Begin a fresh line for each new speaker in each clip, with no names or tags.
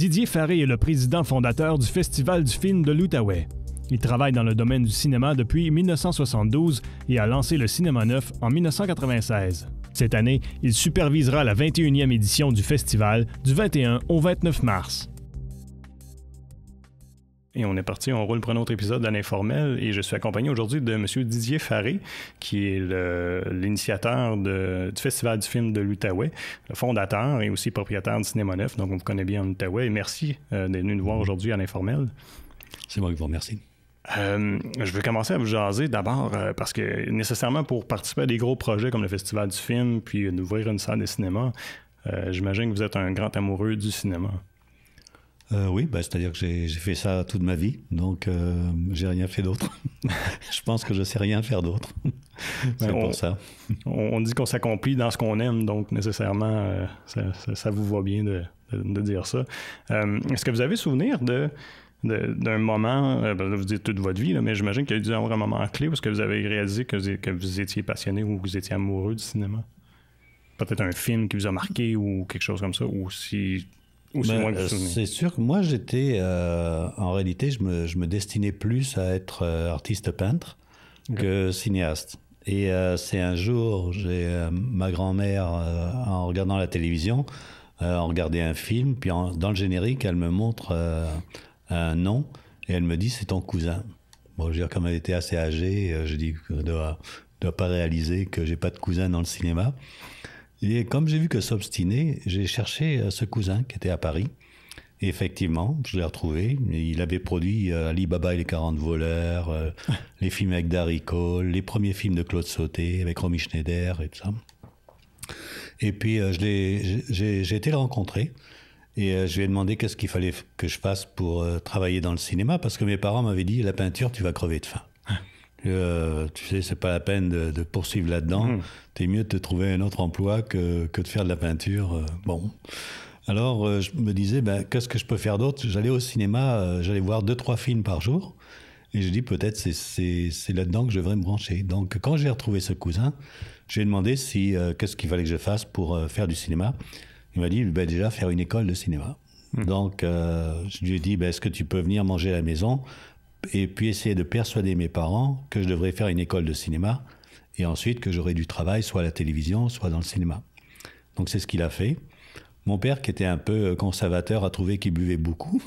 Didier Farré est le président fondateur du Festival du film de l'Outaouais. Il travaille dans le domaine du cinéma depuis 1972 et a lancé le Cinéma Neuf en 1996. Cette année, il supervisera la 21e édition du festival du 21 au 29 mars. Et on est parti, on roule pour un autre épisode de l'Informel et je suis accompagné aujourd'hui de M. Didier Farré, qui est l'initiateur du Festival du film de l'Outaouais, le fondateur et aussi propriétaire du Cinéma Neuf, donc on vous connaît bien en Outaouais. Et merci d'être venu nous voir aujourd'hui à l'Informel.
C'est moi qui vous remercie.
Je vais commencer à vous jaser d'abord parce que nécessairement pour participer à des gros projets comme le Festival du film puis d'ouvrir une salle de cinéma, j'imagine que vous êtes un grand amoureux du cinéma.
Oui, c'est-à-dire que j'ai fait ça toute ma vie, donc j'ai rien fait d'autre. Je pense que je sais rien faire d'autre. C'est pour ça.
On dit qu'on s'accomplit dans ce qu'on aime, donc nécessairement, ça vous va bien de dire ça. Est-ce que vous avez souvenir d'un moment, vous dites toute votre vie, là, mais j'imagine qu'il y a dû avoir un moment clé où est-ce que vous avez réalisé que vous étiez passionné ou que vous étiez amoureux du cinéma? Peut-être un film qui vous a marqué ou quelque chose comme ça, ou si...
C'est sûr que moi, j'étais... en réalité, je me destinais plus à être artiste peintre que cinéaste. Et c'est un jour, j'ai ma grand-mère, en regardant la télévision, on regardait un film, puis dans le générique, elle me montre un nom, et elle me dit « c'est ton cousin ». Bon, je veux dire, comme elle était assez âgée, je dis « je ne dois pas réaliser que j'ai pas de cousin dans le cinéma ». Et comme j'ai vu que s'obstinait, j'ai cherché ce cousin qui était à Paris. Et effectivement, je l'ai retrouvé. Il avait produit Ali Baba et les 40 voleurs, les films avec Darry Cole, les premiers films de Claude Sauté avec Romy Schneider et tout ça. Et puis, j'ai été le rencontrer. Et je lui ai demandé qu'est-ce qu'il fallait que je fasse pour travailler dans le cinéma. Parce que mes parents m'avaient dit, la peinture, tu vas crever de faim. Tu sais, c'est pas la peine de poursuivre là-dedans. T'es mieux de te trouver un autre emploi que de faire de la peinture. Bon. Alors, je me disais, qu'est-ce que je peux faire d'autre? J'allais au cinéma, j'allais voir 2-3 films par jour. Et je dis, peut-être c'est là-dedans que je devrais me brancher. Donc, quand j'ai retrouvé ce cousin, je lui ai demandé qu'est-ce qu'il fallait que je fasse pour faire du cinéma. Il m'a dit, déjà, faire une école de cinéma. Donc, je lui ai dit, est-ce que tu peux venir manger à la maison? Et puis essayer de persuader mes parents que je devrais faire une école de cinéma et ensuite que j'aurais du travail soit à la télévision, soit dans le cinéma. Donc c'est ce qu'il a fait. Mon père, qui était un peu conservateur, a trouvé qu'il buvait beaucoup,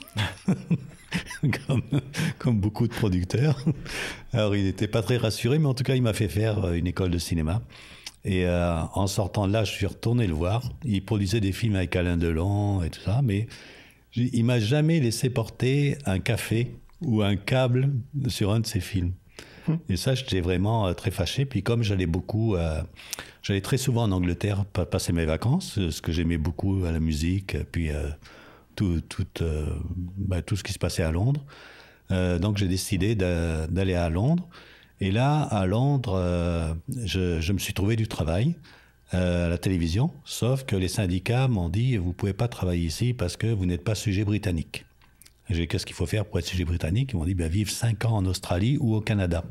comme beaucoup de producteurs. Alors il n'était pas très rassuré, mais en tout cas il m'a fait faire une école de cinéma. Et en sortant de là, je suis retourné le voir. Il produisait des films avec Alain Delon et tout ça, mais il m'a jamais laissé porter un café ou un câble sur un de ses films. Et ça, j'étais vraiment très fâché. Puis comme j'allais très souvent en Angleterre passer mes vacances, ce que j'aimais beaucoup à la musique, puis tout ce qui se passait à Londres. Donc j'ai décidé d'aller à Londres. Et là, à Londres, je me suis trouvé du travail à la télévision, sauf que les syndicats m'ont dit « vous ne pouvez pas travailler ici parce que vous n'êtes pas sujet britannique ». J'ai dit, qu'est-ce qu'il faut faire pour être sujet britannique? Ils m'ont dit, vivre 5 ans en Australie ou au Canada.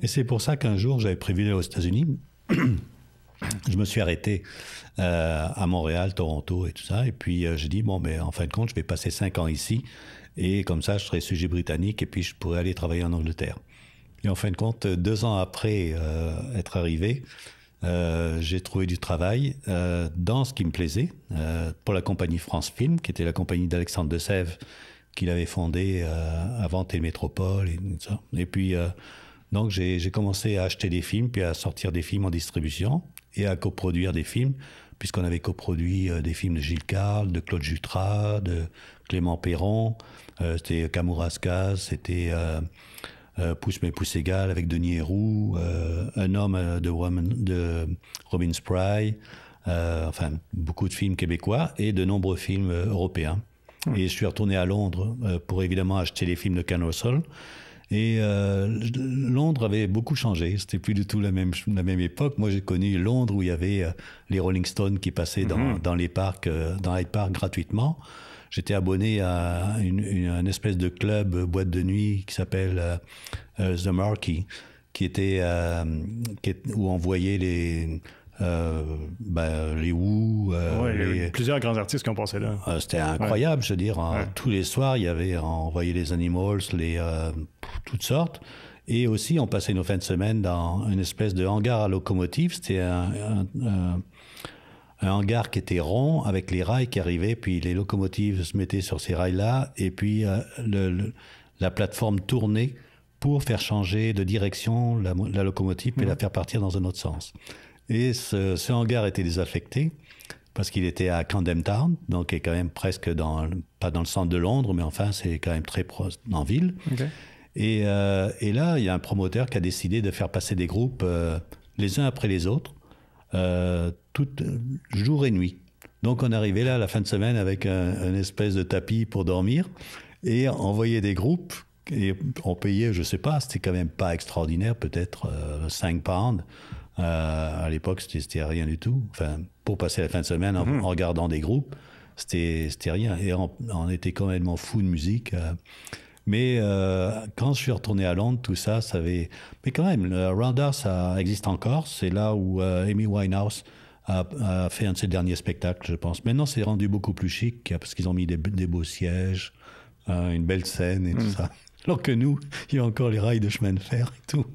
Et c'est pour ça qu'un jour, j'avais prévu d'aller aux États-Unis. Je me suis arrêté à Montréal, Toronto et tout ça. Et puis, j'ai dit, en fin de compte, je vais passer 5 ans ici. Et comme ça, je serai sujet britannique et puis je pourrai aller travailler en Angleterre. Et en fin de compte, 2 ans après être arrivé, j'ai trouvé du travail dans ce qui me plaisait pour la compagnie France Film, qui était la compagnie d'Alexandre de Sèvres, qu'il avait fondée avant Télémétropole et tout ça. Et puis, donc, j'ai commencé à acheter des films, puis à sortir des films en distribution et à coproduire des films, puisqu'on avait coproduit des films de Gilles Carle, de Claude Jutras, de Clément Perron, c'était Kamouraska, c'était... Pousse mes pouces égal avec Denis Héroux, Un homme de Robin Spry, enfin beaucoup de films québécois et de nombreux films européens. Et je suis retourné à Londres pour évidemment acheter les films de Ken Russell. Et Londres avait beaucoup changé. C'était plus du tout la même époque. Moi, j'ai connu Londres où il y avait les Rolling Stones qui passaient dans les parcs, dans Hyde Park gratuitement. J'étais abonné à une espèce de club, boîte de nuit qui s'appelle The Marquee, où on voyait les Who.
Il y a eu plusieurs grands artistes qui ont passé là.
C'était incroyable, je veux dire. Tous les soirs, on voyait les Animals, toutes sortes. Et aussi, on passait nos fins de semaine dans une espèce de hangar à locomotive. C'était un hangar qui était rond avec les rails qui arrivaient, puis les locomotives se mettaient sur ces rails-là, et puis la plateforme tournait pour faire changer de direction la locomotive et la faire partir dans un autre sens. Et ce hangar était désaffecté parce qu'il était à Camden Town, donc qui est quand même presque pas dans le centre de Londres, mais enfin c'est quand même très proche en ville. Okay. Et là, il y a un promoteur qui a décidé de faire passer des groupes les uns après les autres, jour et nuit. Donc on arrivait là à la fin de semaine avec une espèce de tapis pour dormir et on voyait des groupes et on payait, je sais pas, c'était quand même pas extraordinaire, peut-être 5 pounds. À l'époque, c'était rien du tout. Enfin, pour passer la fin de semaine en regardant des groupes, c'était rien. Et on était complètement fous de musique. Mais quand je suis retourné à Londres, tout ça, ça avait... Mais quand même, le Rounder, ça existe encore. C'est là où Amy Winehouse a fait un de ses derniers spectacles, je pense. Maintenant, c'est rendu beaucoup plus chic parce qu'ils ont mis des beaux sièges, une belle scène et tout ça. Alors que nous, il y a encore les rails de chemin de fer et tout.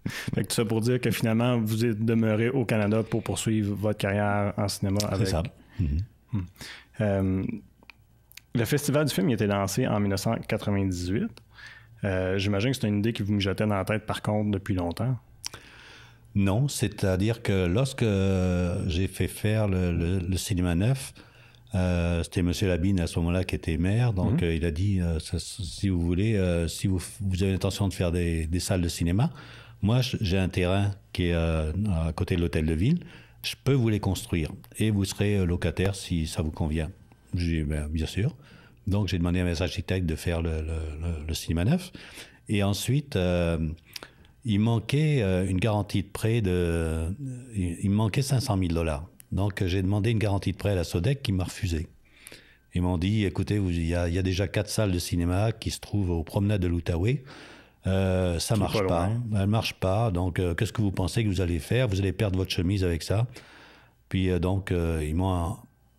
Fait que tout ça pour dire que finalement, vous êtes demeuré au Canada pour poursuivre votre carrière en cinéma avec...
C'est ça.
Le Festival du film il a été lancé en 1998. J'imagine que c'est une idée qui vous mijotait dans la tête, par contre, depuis longtemps.
Non, c'est-à-dire que lorsque j'ai fait faire le cinéma neuf, c'était M. Labine à ce moment-là qui était maire, donc il a dit si vous voulez, si vous avez l'intention de faire des salles de cinéma, moi j'ai un terrain qui est à côté de l'hôtel de ville, je peux vous les construire et vous serez locataire si ça vous convient. J'ai dit bien sûr. Donc j'ai demandé à mes architectes de faire le cinéma neuf et ensuite il manquait une garantie de prêt il me manquait 500 000 $. Donc, j'ai demandé une garantie de prêt à la Sodec qui m'a refusé. Ils m'ont dit, écoutez, il y a déjà 4 salles de cinéma qui se trouvent aux promenades de l'Outaouais. Ça marche pas. Elle ne marche pas. Donc, qu'est-ce que vous pensez que vous allez faire? Vous allez perdre votre chemise avec ça. Puis, ils m'ont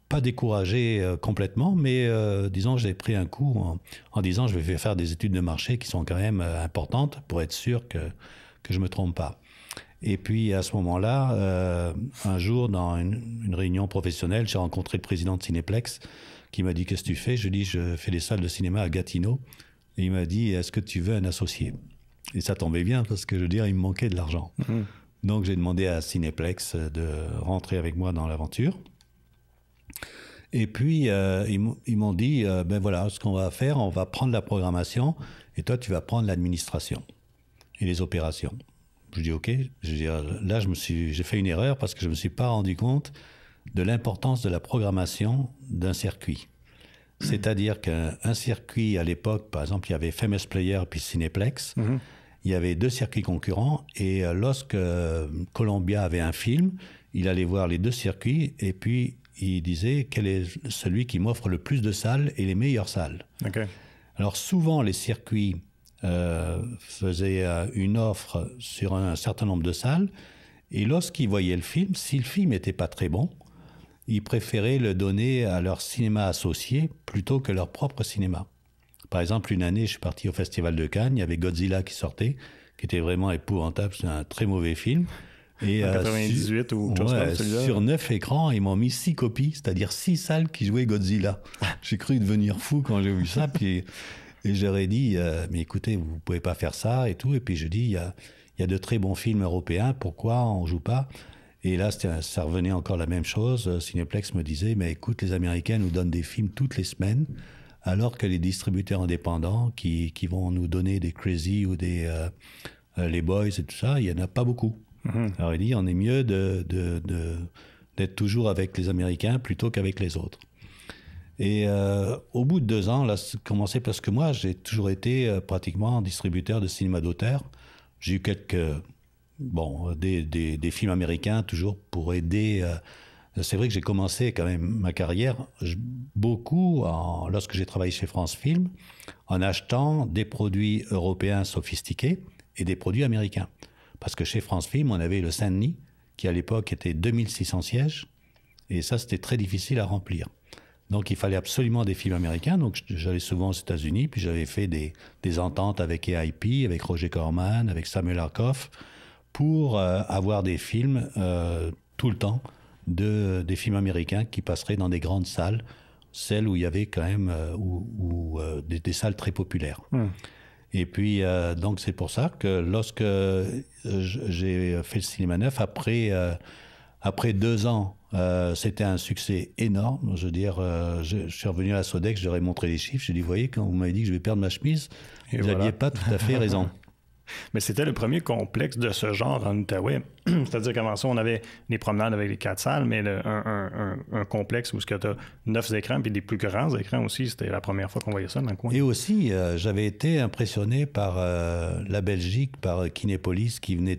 pas découragé complètement, mais disons, j'ai pris un coup en disant, je vais faire des études de marché qui sont quand même importantes pour être sûr que je me trompe pas. Et puis, à ce moment-là, un jour, dans une réunion professionnelle, j'ai rencontré le président de Cinéplex qui m'a dit « Qu'est-ce que tu fais ?» Je dis « Je fais des salles de cinéma à Gatineau. » Et il m'a dit « Est-ce que tu veux un associé ?» Et ça tombait bien parce que, je veux dire, il me manquait de l'argent. Donc, j'ai demandé à Cinéplex de rentrer avec moi dans l'aventure. Et puis, ils m'ont dit « Ben voilà, ce qu'on va faire, on va prendre la programmation et toi, tu vas prendre l'administration et les opérations. » Je dis OK. Je dis, là, j'ai fait une erreur parce que je ne me suis pas rendu compte de l'importance de la programmation d'un circuit. C'est-à-dire qu'un circuit, à l'époque, par exemple, il y avait Famous Player puis Cinéplex. Il y avait 2 circuits concurrents et lorsque Columbia avait un film, il allait voir les 2 circuits et puis il disait quel est celui qui m'offre le plus de salles et les meilleures salles. Okay. Alors souvent, les circuits faisait une offre sur un certain nombre de salles et lorsqu'ils voyaient le film, si le film n'était pas très bon, ils préféraient le donner à leur cinéma associé plutôt que leur propre cinéma. Par exemple, une année, je suis parti au Festival de Cannes, il y avait Godzilla qui sortait, qui était vraiment épouvantable, c'est un très mauvais film.
Et en 98 ou chose comme celui-là.
Sur 9 écrans, ils m'ont mis 6 copies, c'est-à-dire 6 salles qui jouaient Godzilla. J'ai cru devenir fou quand j'ai vu ça, puis... Et j'aurais dit, mais écoutez, vous ne pouvez pas faire ça et tout. Et puis je dis, il y a de très bons films européens, pourquoi on ne joue pas? Et là, ça revenait encore la même chose. Cinéplex me disait, mais écoute, les Américains nous donnent des films toutes les semaines, alors que les distributeurs indépendants qui vont nous donner des Crazy ou des les Boys et tout ça, il n'y en a pas beaucoup. Alors il dit, on est mieux d'être toujours avec les Américains plutôt qu'avec les autres. Et au bout de 2 ans, là, c'est commencé parce que moi, j'ai toujours été pratiquement distributeur de cinéma d'auteur. J'ai eu des films américains toujours pour aider. C'est vrai que j'ai commencé quand même ma carrière beaucoup lorsque j'ai travaillé chez France Film en achetant des produits européens sophistiqués et des produits américains. Parce que chez France Film, on avait le Saint-Denis qui à l'époque était 2600 sièges. Et ça, c'était très difficile à remplir. Donc, il fallait absolument des films américains. Donc, j'allais souvent aux États-Unis, puis j'avais fait des ententes avec AIP, avec Roger Corman, avec Samuel Arkoff, pour avoir des films tout le temps, des films américains qui passeraient dans des grandes salles, celles où il y avait quand même des salles très populaires. Et puis, donc, c'est pour ça que lorsque j'ai fait le cinéma neuf, après 2 ans, c'était un succès énorme. Je veux dire, je suis revenu à la Sodec, je leur ai montré les chiffres. J'ai dit, vous voyez, quand vous m'avez dit que je vais perdre ma chemise, vous n'aviez pas tout à fait raison.
Mais c'était le premier complexe de ce genre en Outaouais. C'est-à-dire qu'avant ça, on avait les promenades avec les 4 salles, mais un complexe où tu as 9 écrans, puis des plus grands écrans aussi. C'était la première fois qu'on voyait ça dans le coin.
Et aussi, j'avais été impressionné par la Belgique, par Kinépolis, qui venait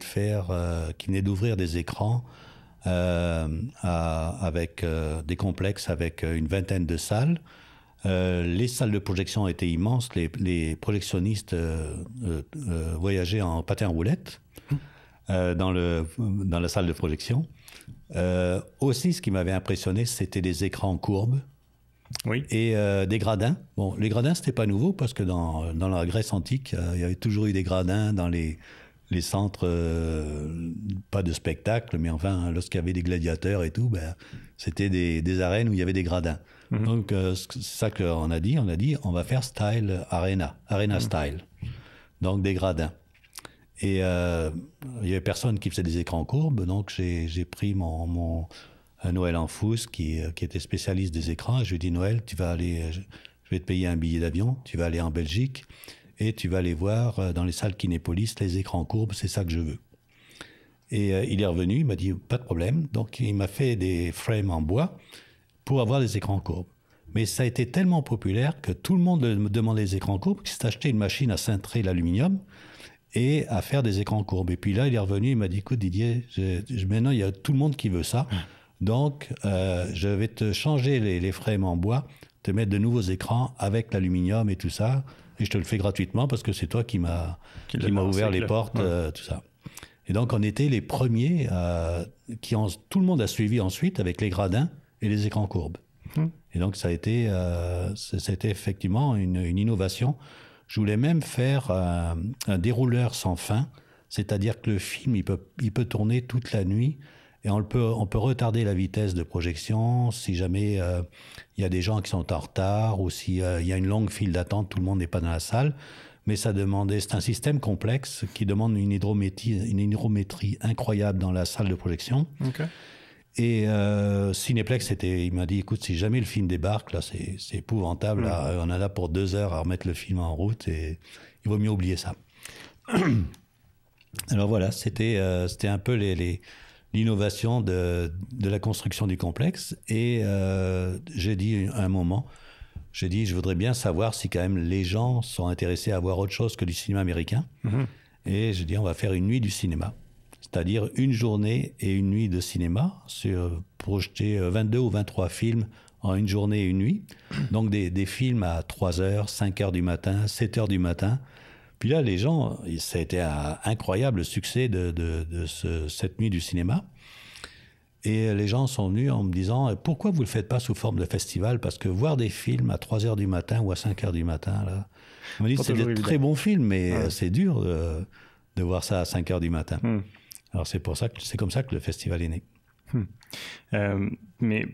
d'ouvrir des écrans avec des complexes avec une vingtaine de salles. Les salles de projection étaient immenses. Les projectionnistes voyageaient en patin roulette dans la salle de projection. Aussi, ce qui m'avait impressionné, c'était des écrans courbes.
Oui.
Et des gradins. Bon, les gradins, c'était pas nouveau parce que dans la Grèce antique, il y avait toujours eu des gradins dans les centres, pas de spectacle, mais enfin, lorsqu'il y avait des gladiateurs et tout, c'était des arènes où il y avait des gradins. Donc, c'est ça qu'on a dit. On a dit, on va faire style arena style. Donc, des gradins. Et il y avait personne qui faisait des écrans courbes, donc j'ai pris mon Noël Enfous, qui était spécialiste des écrans. Je lui ai dit, Noël, tu vas aller, je vais te payer un billet d'avion, tu vas aller en Belgique, et tu vas aller voir dans les salles Kinépolis les écrans courbes, c'est ça que je veux. Et il est revenu, il m'a dit, pas de problème. Donc, il m'a fait des frames en bois pour avoir des écrans courbes. Mais ça a été tellement populaire que tout le monde me demandait des écrans courbes, qu'il s'est acheté une machine à cintrer l'aluminium et à faire des écrans courbes. Et puis là, il est revenu, il m'a dit, écoute Didier, maintenant, il y a tout le monde qui veut ça. Donc, je vais te changer les frames en bois, te mettre de nouveaux écrans avec l'aluminium et tout ça. Et je te le fais gratuitement parce que c'est toi qui m'a ouvert les portes, tout ça. Et donc, on était les premiers tout le monde a suivi ensuite avec les gradins et les écrans courbes. Et donc, ça a été effectivement une innovation. Je voulais même faire un dérouleur sans fin, c'est-à-dire que le film, il peut tourner toute la nuit et on peut retarder la vitesse de projection si jamais il y a des gens qui sont en retard ou s'il y a une longue file d'attente, tout le monde n'est pas dans la salle. Mais c'est un système complexe qui demande une hydrométrie incroyable dans la salle de projection. Okay. Et Cinéplex, il m'a dit, écoute, si jamais le film débarque, là, c'est épouvantable. Là, on a là pour 2 heures à remettre le film en route et il vaut mieux oublier ça. Alors voilà, c'était un peu l'innovation de la construction du complexe. Et j'ai dit à un moment, je voudrais bien savoir si quand même les gens sont intéressés à voir autre chose que du cinéma américain. Et j'ai dit, on va faire une nuit du cinéma. C'est-à-dire une journée et une nuit de cinéma, projeter 22 ou 23 films en une journée et une nuit. Donc des films à 3 heures, 5 heures du matin, 7 heures du matin. Puis là, les gens, ça a été un incroyable succès de cette nuit du cinéma. Et les gens sont venus en me disant, pourquoi vous ne le faites pas sous forme de festival? Parce que voir des films à 3 heures du matin ou à 5 heures du matin, là, on me dit, c'est des très bons films, mais c'est dur de voir ça à 5 heures du matin. Alors c'est comme ça que le festival est né.
Mais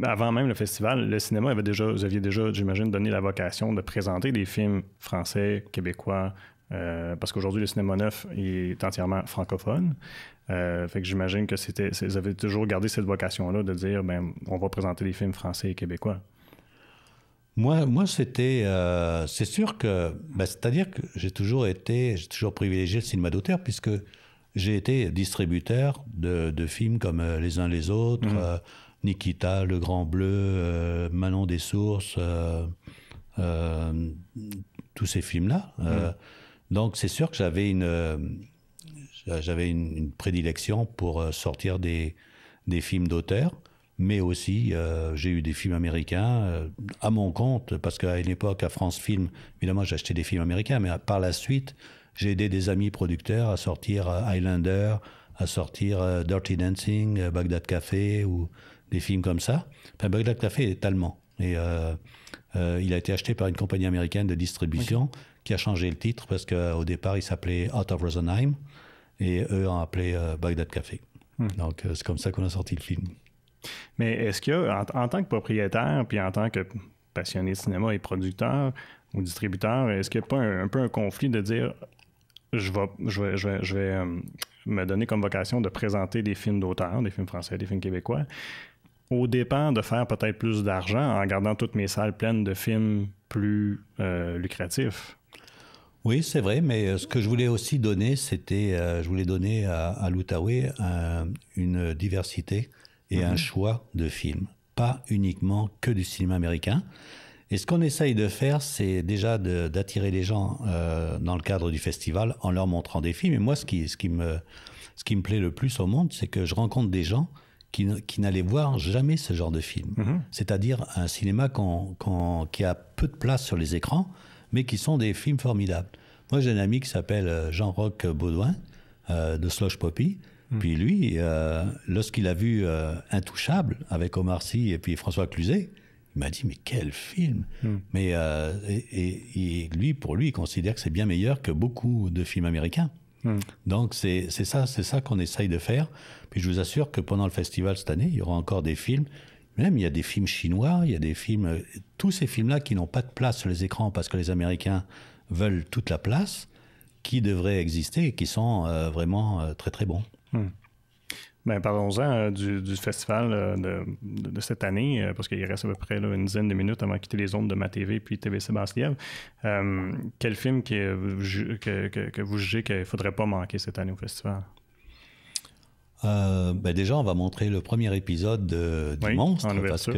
avant même le festival, le cinéma vous aviez déjà, j'imagine, donné la vocation de présenter des films français, québécois, parce qu'aujourd'hui le cinéma neuf est entièrement francophone. Fait que j'imagine que vous avez toujours gardé cette vocation-là de dire, on va présenter des films français et québécois.
Moi, c'est sûr que, c'est-à-dire que j'ai toujours privilégié le cinéma d'auteur puisque j'ai été distributeur de films comme Les uns les autres, Nikita, Le Grand Bleu, Manon des Sources, tous ces films-là. Donc, c'est sûr que j'avais une prédilection pour sortir des films d'auteur, mais aussi j'ai eu des films américains à mon compte, parce qu'à une époque, à France Film, évidemment, j'achetais des films américains, mais par la suite, j'ai aidé des amis producteurs à sortir Highlander, à sortir Dirty Dancing, Bagdad Café ou des films comme ça. Enfin, Bagdad Café est allemand. Et il a été acheté par une compagnie américaine de distribution qui a changé le titre parce qu'au départ, il s'appelait Out of Rosenheim et eux ont appelé Bagdad Café. Donc, c'est comme ça qu'on a sorti le film.
Mais est-ce qu'il y a, en tant que propriétaire, puis en tant que passionné de cinéma et producteur ou distributeur, est-ce qu'il n'y a pas un peu un conflit de dire je vais me donner comme vocation de présenter des films d'auteur, des films français, des films québécois, au dépend de faire peut-être plus d'argent en gardant toutes mes salles pleines de films plus lucratifs?
Oui, c'est vrai, mais ce que je voulais aussi donner, c'était, je voulais donner à l'Outaouais une diversité et un choix de films, pas uniquement que du cinéma américain. Et ce qu'on essaye de faire, c'est déjà d'attirer les gens dans le cadre du festival en leur montrant des films. Et moi, ce qui me plaît le plus au monde, c'est que je rencontre des gens qui n'allaient voir jamais ce genre de film. C'est-à-dire un cinéma qui a peu de place sur les écrans, mais qui sont des films formidables. Moi, j'ai un ami qui s'appelle Jean-Roch Baudouin, de Slush Poppy. Puis lui, lorsqu'il a vu Intouchable avec Omar Sy et puis François Cluzet, il m'a dit, mais quel film! Mais et lui, pour lui, il considère que c'est bien meilleur que beaucoup de films américains. Donc, c'est ça qu'on essaye de faire. Puis je vous assure que pendant le festival cette année, il y aura encore des films. Même, il y a des films chinois, il y a des films... Tous ces films-là qui n'ont pas de place sur les écrans parce que les Américains veulent toute la place, qui devraient exister et qui sont vraiment très, très bons.
Ben, parlons-en du festival de cette année, parce qu'il reste à peu près une dizaine de minutes avant de quitter les ondes de MaTV puis TVC Basse-Lièvre. Quel film que vous jugez qu'il ne faudrait pas manquer cette année au festival?
Ben déjà, on va montrer le premier épisode du Monstre.
En ouverture,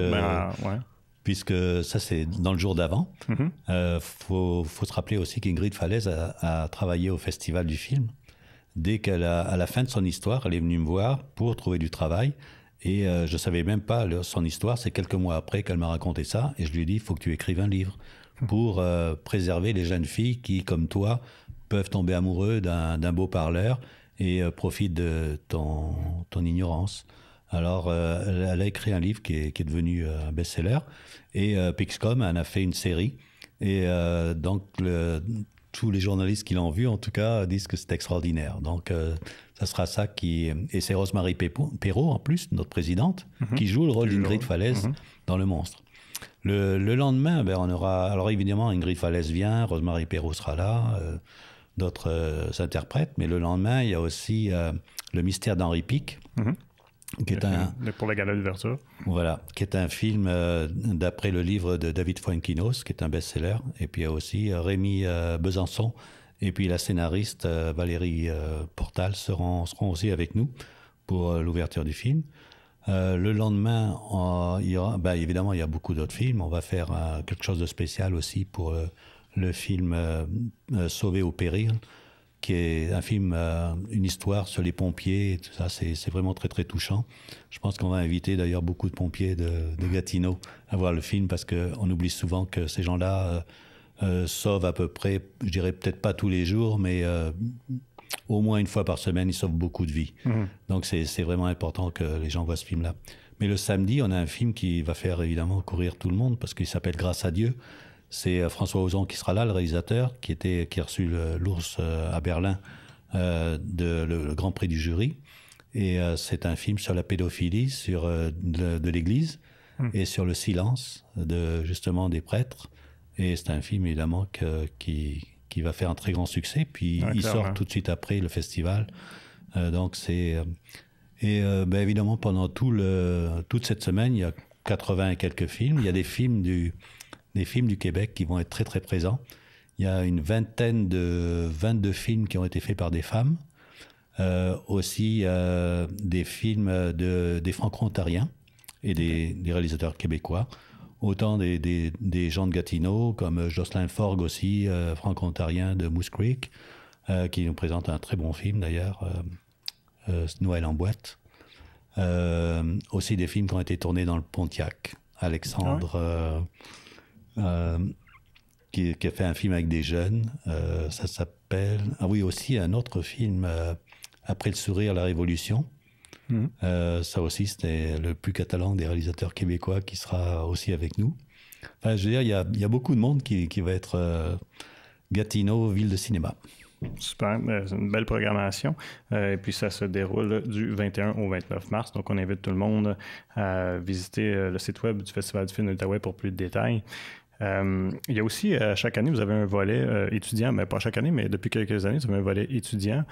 puisque ça, c'est dans le jour d'avant. Faut se rappeler aussi qu'Ingrid Falaise a travaillé au festival du film. Dès à la fin de son histoire, elle est venue me voir pour trouver du travail. Et je ne savais même pas son histoire. C'est quelques mois après qu'elle m'a raconté ça. Et je lui ai dit, il faut que tu écrives un livre pour préserver les jeunes filles qui, comme toi, peuvent tomber amoureux d'un beau parleur et profitent de ton ignorance. Alors, elle a écrit un livre qui est devenu un best-seller. Et Pixcom en a fait une série. Et donc, tous les journalistes qui l'ont vu, en tout cas, disent que c'est extraordinaire. Donc, ça sera ça qui... Et c'est Rosemary Perrault, en plus, notre présidente, qui joue le rôle d'Ingrid Falaise dans Le Monstre. Le lendemain, ben, on aura... Alors, évidemment, Ingrid Falaise vient, Rosemary Perrault sera là, d'autres interprètes. Mais le lendemain, il y a aussi Le mystère d'Henri Pic, qui est
pour la gala d'ouverture.
Voilà, qui est un film d'après le livre de David Fuenquinos, qui est un best-seller. Et puis il y a aussi Rémi Besançon et puis la scénariste Valérie Portal seront aussi avec nous pour l'ouverture du film. Le lendemain, il y aura, évidemment, il y a beaucoup d'autres films. On va faire quelque chose de spécial aussi pour le film Sauvé au péril, qui est un film, une histoire sur les pompiers, et tout ça, c'est vraiment très très touchant. Je pense qu'on va inviter d'ailleurs beaucoup de pompiers de Gatineau à voir le film, parce qu'on oublie souvent que ces gens-là sauvent à peu près, je dirais peut-être pas tous les jours, mais au moins une fois par semaine, ils sauvent beaucoup de vies. Donc c'est vraiment important que les gens voient ce film-là. Mais le samedi, on a un film qui va faire évidemment courir tout le monde, parce qu'il s'appelle Grâce à Dieu. C'est François Ozon qui sera là, le réalisateur, qui a reçu l'Ours à Berlin, le Grand Prix du jury. Et c'est un film sur la pédophilie, sur de l'Église et sur le silence justement des prêtres. Et c'est un film évidemment qui va faire un très grand succès. Puis il sort tout de suite après le festival. Donc c'est évidemment pendant toute cette semaine, il y a 80 et quelques films. Il y a des films du Québec qui vont être très très présents. Il y a une vingtaine de 22 films qui ont été faits par des femmes. Aussi des films des franco-ontariens et des réalisateurs québécois. Autant des gens de Gatineau, comme Jocelyn Forgue aussi, franco-ontarien de Moose Creek, qui nous présente un très bon film d'ailleurs, Noël en boîte. Aussi des films qui ont été tournés dans le Pontiac. Alexandre... qui a fait un film avec des jeunes, ça s'appelle... Ah oui, aussi un autre film Après le sourire, la révolution. Ça aussi, c'était le plus catalan des réalisateurs québécois qui sera aussi avec nous. Enfin, je veux dire, il y a beaucoup de monde qui va être Gatineau, ville de cinéma.
Super, c'est une belle programmation. Et puis ça se déroule du 21 au 29 mars. Donc on invite tout le monde à visiter le site web du Festival du film de l'Outaouais pour plus de détails. Il y a aussi, chaque année, vous avez un volet étudiant, mais pas chaque année, mais depuis quelques années, vous avez un volet étudiant.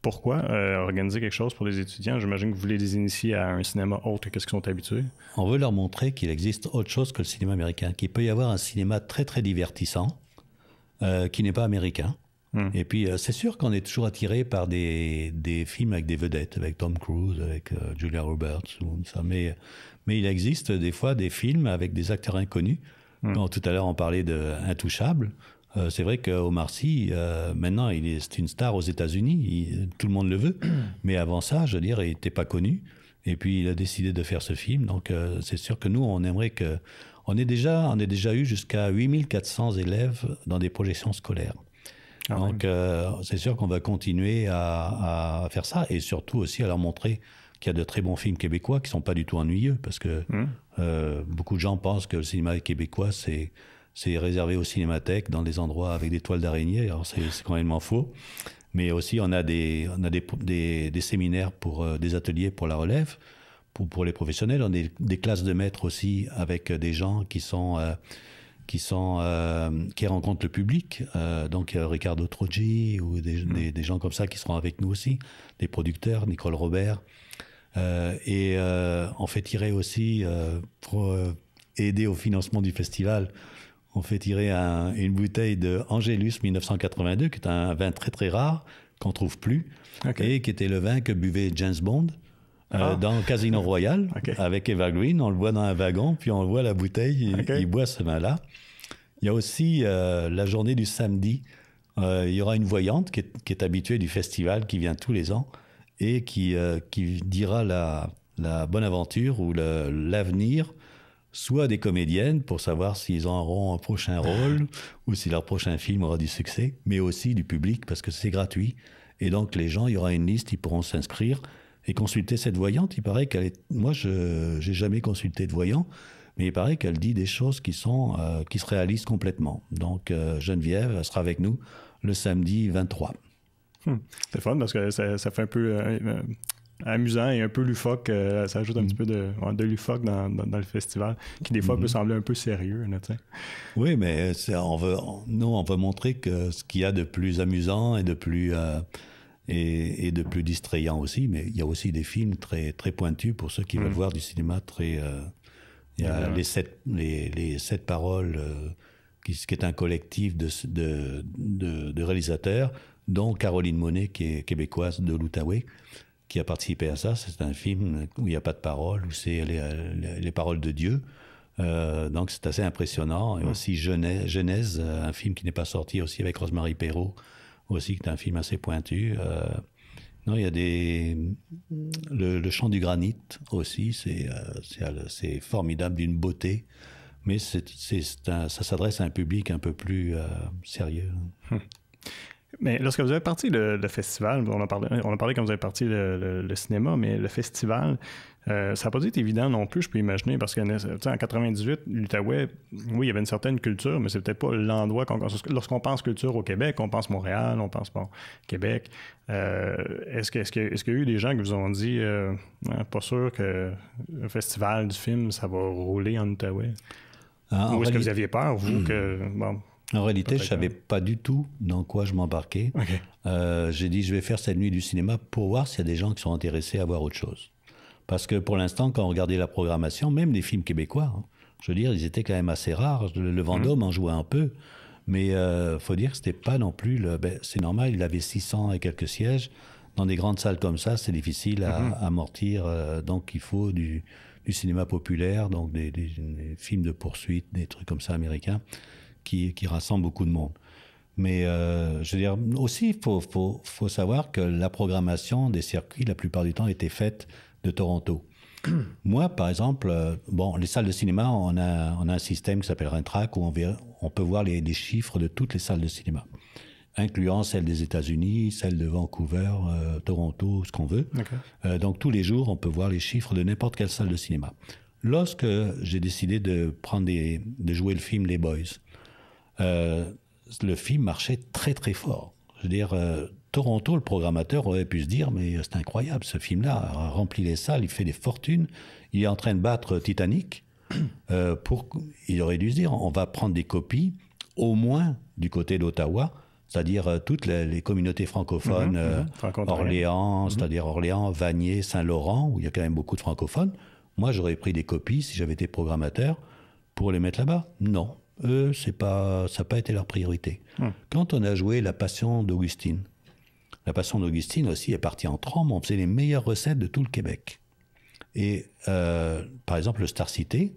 Pourquoi organiser quelque chose pour les étudiants? J'imagine que vous voulez les initier à un cinéma autre que ce qu'ils sont habitués.
On veut leur montrer qu'il existe autre chose que le cinéma américain, qu'il peut y avoir un cinéma très, très divertissant qui n'est pas américain. Et puis, c'est sûr qu'on est toujours attiré par des films avec des vedettes, avec Tom Cruise, avec Julia Roberts, ou ça. Mais il existe des fois des films avec des acteurs inconnus. Donc, tout à l'heure, on parlait de Intouchable. C'est vrai qu'Omar Sy, maintenant, c'est une star aux États-Unis. Tout le monde le veut. Mais avant ça, je veux dire, il n'était pas connu. Et puis, il a décidé de faire ce film. Donc, c'est sûr que nous, on aimerait que... On a déjà eu jusqu'à 8400 élèves dans des projections scolaires. Donc, c'est sûr qu'on va continuer à faire ça. Et surtout aussi à leur montrer qu'il y a de très bons films québécois qui ne sont pas du tout ennuyeux. Parce que beaucoup de gens pensent que le cinéma québécois, c'est réservé aux cinémathèques, dans des endroits avec des toiles d'araignée. Alors, c'est complètement faux. Mais aussi, on a des séminaires, des ateliers pour la relève, pour les professionnels. On a des classes de maîtres aussi avec des gens qui rencontrent le public. Donc, il y a Ricardo Troggi ou des gens comme ça qui seront avec nous aussi, des producteurs, Nicole Robert. Et on fait tirer aussi, pour aider au financement du festival, on fait tirer une bouteille de Angelus 1982, qui est un vin très très rare, qu'on trouve plus, et qui était le vin que buvait James Bond dans Casino Royale, avec Eva Green. On le boit dans un wagon, puis on voit la bouteille, il boit ce vin-là. Il y a aussi la journée du samedi. Il y aura une voyante qui est habituée du festival, qui vient tous les ans, et qui dira la bonne aventure ou l'avenir, soit des comédiennes pour savoir s'ils auront un prochain rôle ou si leur prochain film aura du succès, mais aussi du public parce que c'est gratuit. Et donc les gens, il y aura une liste, ils pourront s'inscrire et consulter cette voyante. Il paraît qu'elle est... Moi, je n'ai jamais consulté de voyant, mais il paraît qu'elle dit des choses qui se réalisent complètement. Donc Geneviève, elle sera avec nous le samedi 23.
C'est fun parce que ça fait un peu... amusant et un peu loufoque, ça ajoute un petit peu de loufoque dans le festival, qui des fois peut sembler un peu sérieux. Là,
oui, mais on veut montrer que ce qu'il y a de plus amusant et de plus distrayant aussi, mais il y a aussi des films très, très pointus pour ceux qui veulent voir du cinéma très... il y a les sept paroles, qui est un collectif de réalisateurs, dont Caroline Monet, qui est québécoise de l'Outaouais, qui a participé à ça. C'est un film où il n'y a pas de paroles, où c'est les paroles de Dieu. Donc c'est assez impressionnant. Et aussi Genèse, un film qui n'est pas sorti, aussi avec Rosemary Perrault, aussi qui est un film assez pointu. Non, il y a le chant du granit aussi, c'est formidable, d'une beauté, mais ça s'adresse à un public un peu plus sérieux.
Mais lorsque vous avez parti le festival, on a parlé quand vous avez parti le cinéma, mais le festival, ça n'a pas dû être évident non plus, je peux imaginer, parce qu'en 98, l'Outaouais, oui, il y avait une certaine culture, mais c'est peut-être pas l'endroit lorsqu'on pense culture au Québec, on pense Montréal, on pense Québec. Est-ce qu'il y a eu des gens qui vous ont dit pas sûr que le festival du film, ça va rouler en Outaouais? Ou est-ce que vous aviez peur, vous, que... Bon,
en réalité, je ne savais pas du tout dans quoi je m'embarquais. J'ai dit, je vais faire cette nuit du cinéma pour voir s'il y a des gens qui sont intéressés à voir autre chose. Parce que pour l'instant, quand on regardait la programmation, même les films québécois, je veux dire, ils étaient quand même assez rares. Le Vendôme en jouait un peu. Mais il faut dire que ce n'était pas non plus... c'est normal, il avait 600 et quelques sièges. Dans des grandes salles comme ça, c'est difficile à amortir. Donc, il faut du cinéma populaire, donc des films de poursuite, des trucs comme ça américains, qui rassemble beaucoup de monde. Mais je veux dire, aussi, il faut savoir que la programmation des circuits, la plupart du temps, était faite de Toronto. Moi, par exemple, les salles de cinéma, on a un système qui s'appelle Rintrac, où on peut voir les chiffres de toutes les salles de cinéma. incluant celle des États-Unis, celle de Vancouver, Toronto, ce qu'on veut.
Okay.
Donc tous les jours, on peut voir les chiffres de n'importe quelle salle de cinéma. Lorsque j'ai décidé de jouer le film Les Boys, le film marchait très très fort. Je veux dire, Toronto, le programmateur aurait pu se dire, mais c'est incroyable, ce film-là a rempli les salles, il fait des fortunes, il est en train de battre Titanic. Il aurait dû se dire, on va prendre des copies, au moins du côté d'Ottawa, c'est-à-dire toutes les communautés francophones, Orléans, c'est-à-dire Orléans, Vanier, Saint-Laurent, où il y a quand même beaucoup de francophones. Moi, j'aurais pris des copies, si j'avais été programmateur, pour les mettre là-bas. Non, eux, ça n'a pas été leur priorité. Quand on a joué La Passion d'Augustine aussi est partie en trombe, on faisait les meilleures recettes de tout le Québec. Et par exemple, le Star Cité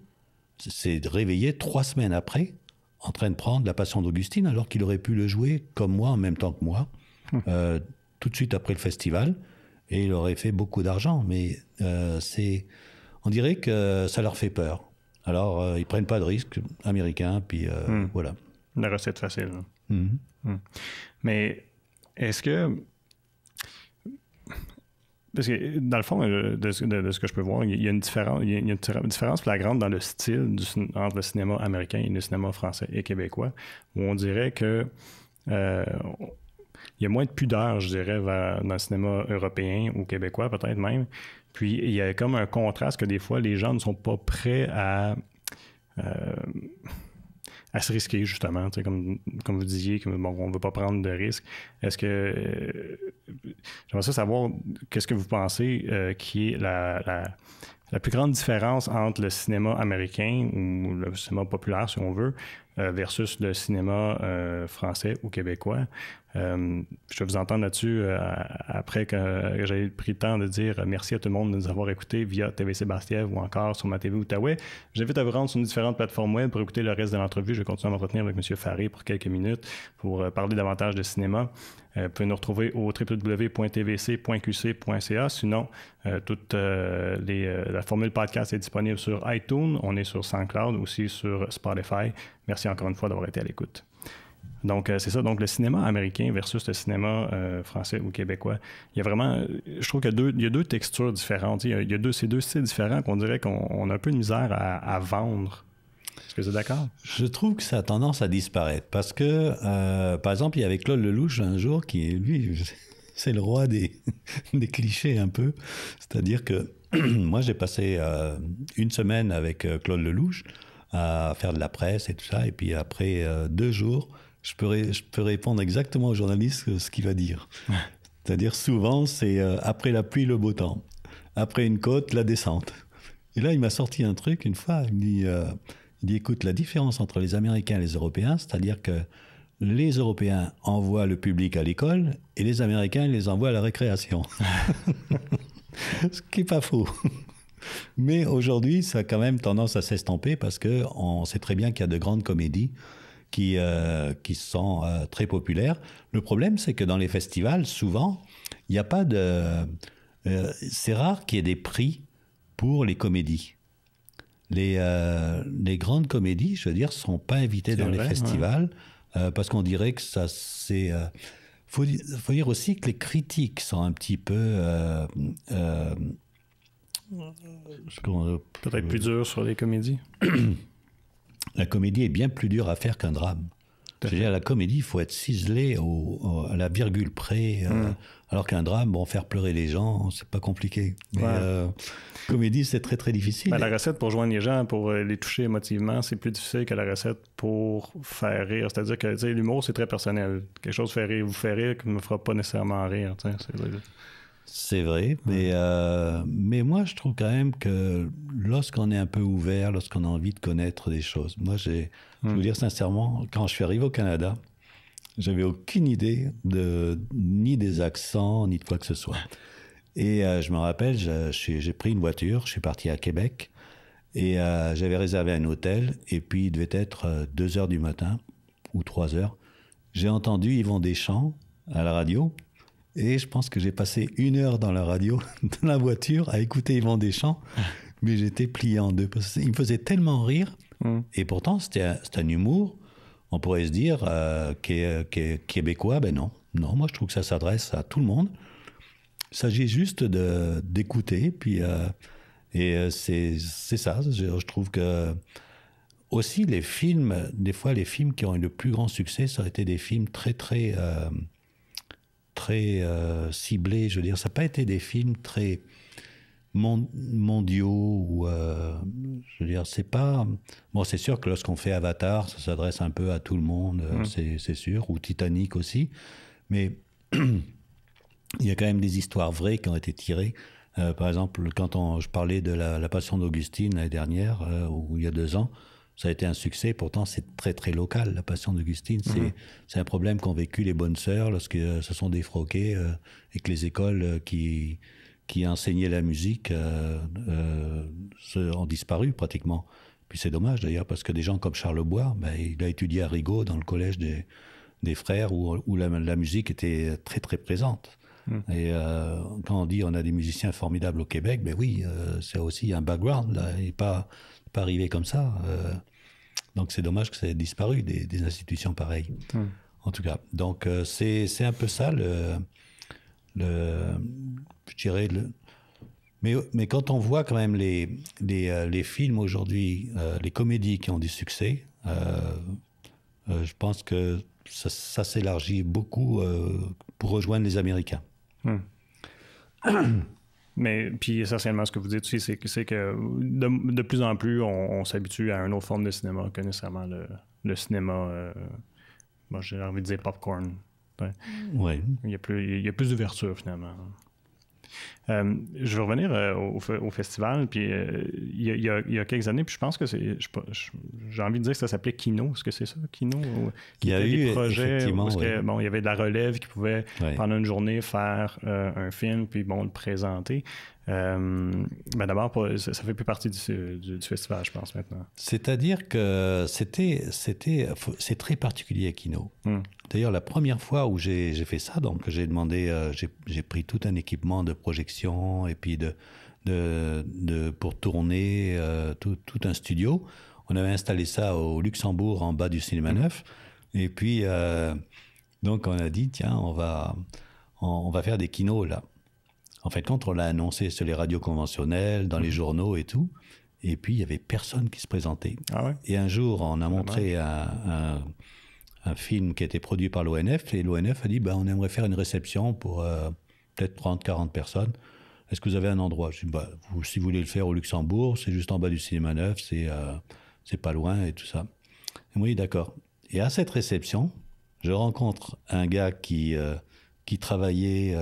s'est réveillé 3 semaines après, en train de prendre La Passion d'Augustine, alors qu'il aurait pu le jouer comme moi, en même temps que moi, tout de suite après le festival, et il aurait fait beaucoup d'argent. Mais on dirait que ça leur fait peur. Alors, ils prennent pas de risques américains, puis voilà.
La recette facile. Mais est-ce que... Parce que, dans le fond, de ce que je peux voir, il y a une différence flagrante dans le style entre le cinéma américain et le cinéma français et québécois, où on dirait que il y a moins de pudeur, je dirais, dans le cinéma européen ou québécois, peut-être même. Puis, il y a comme un contraste que des fois, les gens ne sont pas prêts à se risquer, justement. Comme vous disiez, on ne veut pas prendre de risques. Est-ce que... j'aimerais savoir qu'est-ce que vous pensez qui est la plus grande différence entre le cinéma américain ou le cinéma populaire, si on veut, versus le cinéma français ou québécois. Je vais vous entendre là-dessus après que j'ai pris le temps de dire merci à tout le monde de nous avoir écoutés via TVC Bastiev ou encore sur ma TV Outaouais. J'invite à vous rendre sur nos différentes plateformes web pour écouter le reste de l'entrevue. Je vais continuer à m'entretenir avec M. Faré pour quelques minutes pour parler davantage de cinéma. Vous pouvez nous retrouver au www.tvc.qc.ca. Sinon, toute la formule podcast est disponible sur iTunes. On est sur SoundCloud, aussi sur Spotify. Merci encore une fois d'avoir été à l'écoute. Donc, c'est ça. Donc, le cinéma américain versus le cinéma français ou québécois, il y a vraiment... Je trouve qu'il y a deux textures différentes. Il y a ces deux styles différents qu'on dirait qu'on a un peu de misère à vendre. Est-ce que vous êtes d'accord?
Je trouve que ça a tendance à disparaître. Parce que, par exemple, il y avait Claude Lelouch un jour qui, lui, c'est le roi des clichés un peu. C'est-à-dire que moi, j'ai passé une semaine avec Claude Lelouch à faire de la presse et tout ça. Et puis après 2 jours... Je peux répondre exactement au journaliste ce qu'il va dire. C'est-à-dire, souvent, c'est après la pluie, le beau temps. Après une côte, la descente. Et là, il m'a sorti un truc une fois. Il me dit, écoute, la différence entre les Américains et les Européens, c'est-à-dire que les Européens envoient le public à l'école et les Américains les envoient à la récréation. Ce qui n'est pas faux. Mais aujourd'hui, ça a quand même tendance à s'estomper parce qu'on sait très bien qu'il y a de grandes comédies qui sont très populaires. Le problème, c'est que dans les festivals, souvent, il n'y a pas de... c'est rare qu'il y ait des prix pour les comédies. Les grandes comédies, je veux dire, ne sont pas invitées dans les festivals parce qu'on dirait que ça, c'est... faut dire aussi que les critiques sont un petit peu...
peut-être plus dures sur les comédies.
La comédie est bien plus dure à faire qu'un drame. Je veux dire, la comédie, il faut être ciselé à la virgule près, alors qu'un drame, bon, faire pleurer les gens, c'est pas compliqué. Mais comédie, c'est très, très difficile.
Ben, la recette pour joindre les gens, pour les toucher émotivement, c'est plus difficile que la recette pour faire rire. C'est-à-dire que l'humour, c'est très personnel. Quelque chose vous fait rire qui ne me fera pas nécessairement rire.
C'est vrai, mais moi, je trouve quand même que lorsqu'on est un peu ouvert, lorsqu'on a envie de connaître des choses, moi, je veux dire sincèrement, quand je suis arrivé au Canada, j'avais aucune idée ni des accents, ni de quoi que ce soit. Et je me rappelle, j'ai pris une voiture, je suis parti à Québec, et j'avais réservé un hôtel, et puis il devait être 2 heures du matin, ou 3 heures. J'ai entendu Yvon Deschamps à la radio, et je pense que j'ai passé 1 heure dans la radio, dans la voiture, à écouter Yvon Deschamps, mais j'étais plié en deux. Parce qu'il me faisait tellement rire, et pourtant c'était un humour, On pourrait se dire québécois, ben non. Non, moi je trouve que ça s'adresse à tout le monde. Il s'agit juste d'écouter, puis c'est ça. Je trouve que aussi les films, des fois les films qui ont eu le plus grand succès, ça a été des films très ciblés. Je veux dire, ça n'a pas été des films très mondiaux ou je veux dire, c'est pas bon. C'est sûr que lorsqu'on fait Avatar, ça s'adresse un peu à tout le monde, c'est sûr, ou Titanic aussi, mais il y a quand même des histoires vraies qui ont été tirées. Par exemple, quand je parlais de la Passion d'Augustine l'année dernière, ou il y a 2 ans, ça a été un succès. Pourtant, c'est très très local. La Passion d'Augustine, c'est un problème qu'ont vécu les bonnes sœurs lorsque se sont défroquées et que les écoles qui enseignaient la musique ont disparu pratiquement. Puis c'est dommage d'ailleurs, parce que des gens comme Charles Bois, il a étudié à Rigaud dans le collège des frères où la musique était très très présente. Et quand on dit on a des musiciens formidables au Québec, oui, c'est aussi un background là, et pas arrivé comme ça. Donc c'est dommage que ça ait disparu des institutions pareilles. En tout cas, donc c'est un peu ça je dirais mais quand on voit quand même les films aujourd'hui, les comédies qui ont du succès, je pense que ça s'élargit beaucoup pour rejoindre les Américains.
Mais puis essentiellement, ce que vous dites aussi, c'est que de plus en plus, on s'habitue à une autre forme de cinéma que nécessairement le cinéma, moi j'ai envie de dire popcorn. Ouais.
Ouais.
Il y a plus d'ouverture finalement. Je vais revenir au festival, puis il y a quelques années, puis je pense que j'ai envie de dire que ça s'appelait Kino. Est-ce que c'est ça, Kino?
Il y a eu
des projets
effectivement,
où il y avait de la relève qui pouvait, pendant une journée, faire un film, puis le présenter. D'abord, ça fait plus partie du festival, je pense, maintenant.
C'est-à-dire que c'est très particulier, Kino. D'ailleurs, la première fois où j'ai fait ça, donc j'ai demandé, j'ai pris tout un équipement de projection et puis pour tourner tout un studio. On avait installé ça au Luxembourg, en bas du Cinéma Neuf. Et puis, donc on a dit, tiens, on va faire des kinos là. En fait, quand on l'a annoncé sur les radios conventionnelles, dans les journaux et tout, et puis il y avait personne qui se présentait.
Ah ouais?
Et un jour, on a montré un film qui a été produit par l'ONF, et l'ONF a dit, on aimerait faire une réception pour peut-être 30-40 personnes. Est-ce que vous avez un endroit? Je dis, si vous voulez le faire au Luxembourg, c'est juste en bas du Cinéma Neuf, c'est pas loin et tout ça. Et oui, d'accord. Et à cette réception, je rencontre un gars qui travaillait...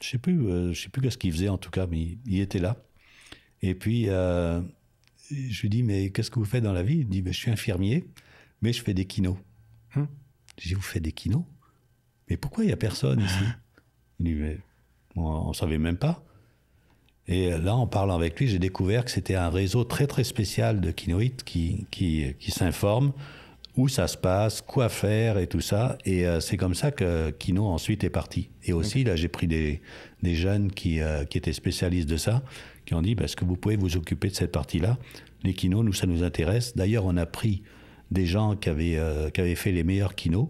je sais plus ce qu'il faisait en tout cas, mais il était là. Et puis, je lui dis, mais qu'est-ce que vous faites dans la vie? Il dit, je suis infirmier, mais je fais des kinos. Je dis, vous faites des kinos? Mais pourquoi il n'y a personne ici? Il dit, mais on ne savait même pas. Et là, en parlant avec lui, j'ai découvert que c'était un réseau très très spécial de kinoïtes qui s'informent où ça se passe, quoi faire et tout ça. Et c'est comme ça que Kino ensuite est parti. Et aussi, là, j'ai pris des jeunes qui étaient spécialistes de ça, qui ont dit, est-ce que vous pouvez vous occuper de cette partie-là? Les kinos, nous, ça nous intéresse. D'ailleurs, on a pris des gens qui avaient fait les meilleurs kinos,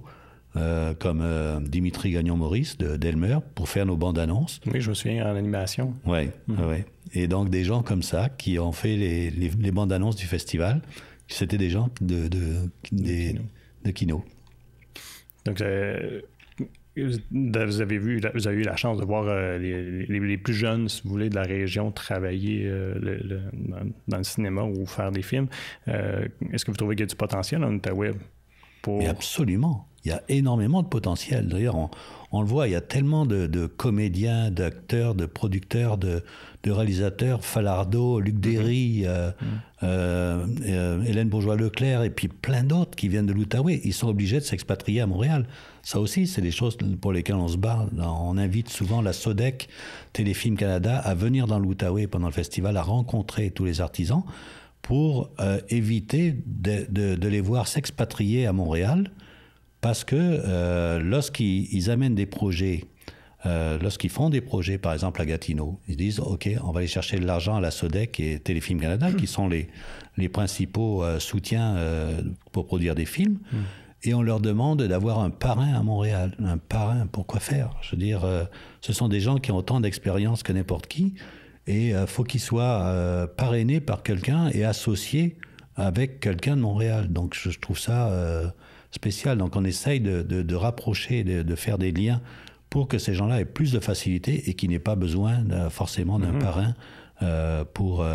comme Dimitri Gagnon-Maurice d'Elmer, pour faire nos bandes annonces.
Oui, je me souviens en animation.
Ouais. Et donc, des gens comme ça qui ont fait les bandes annonces du festival. C'était des gens de Kino. Donc,
vous avez eu la chance de voir les plus jeunes, si vous voulez, de la région travailler dans le cinéma ou faire des films. Est-ce que vous trouvez qu'il y a du potentiel en Outaouais?
Mais absolument. Il y a énormément de potentiel. D'ailleurs, on le voit, il y a tellement de comédiens, d'acteurs, de producteurs, de réalisateurs, Falardeau, Luc Derry, Hélène Bourgeois-Leclerc, et puis plein d'autres qui viennent de l'Outaouais. Ils sont obligés de s'expatrier à Montréal. Ça aussi, c'est des choses pour lesquelles on se bat. On invite souvent la SODEC, Téléfilm Canada, à venir dans l'Outaouais pendant le festival, à rencontrer tous les artisans pour éviter de les voir s'expatrier à Montréal, parce que lorsqu'ils amènent des projets lorsqu'ils font des projets, par exemple à Gatineau, ils disent, OK, on va aller chercher de l'argent à la Sodec et Téléfilm Canada, qui sont les principaux soutiens pour produire des films, et on leur demande d'avoir un parrain à Montréal. Un parrain, pour quoi faire? Je veux dire, ce sont des gens qui ont autant d'expérience que n'importe qui, et il faut qu'ils soient parrainés par quelqu'un et associés avec quelqu'un de Montréal. Donc je trouve ça spécial. Donc on essaye de rapprocher, de faire des liens pour que ces gens-là aient plus de facilité et qu'ils n'aient pas besoin forcément d'un parrain pour...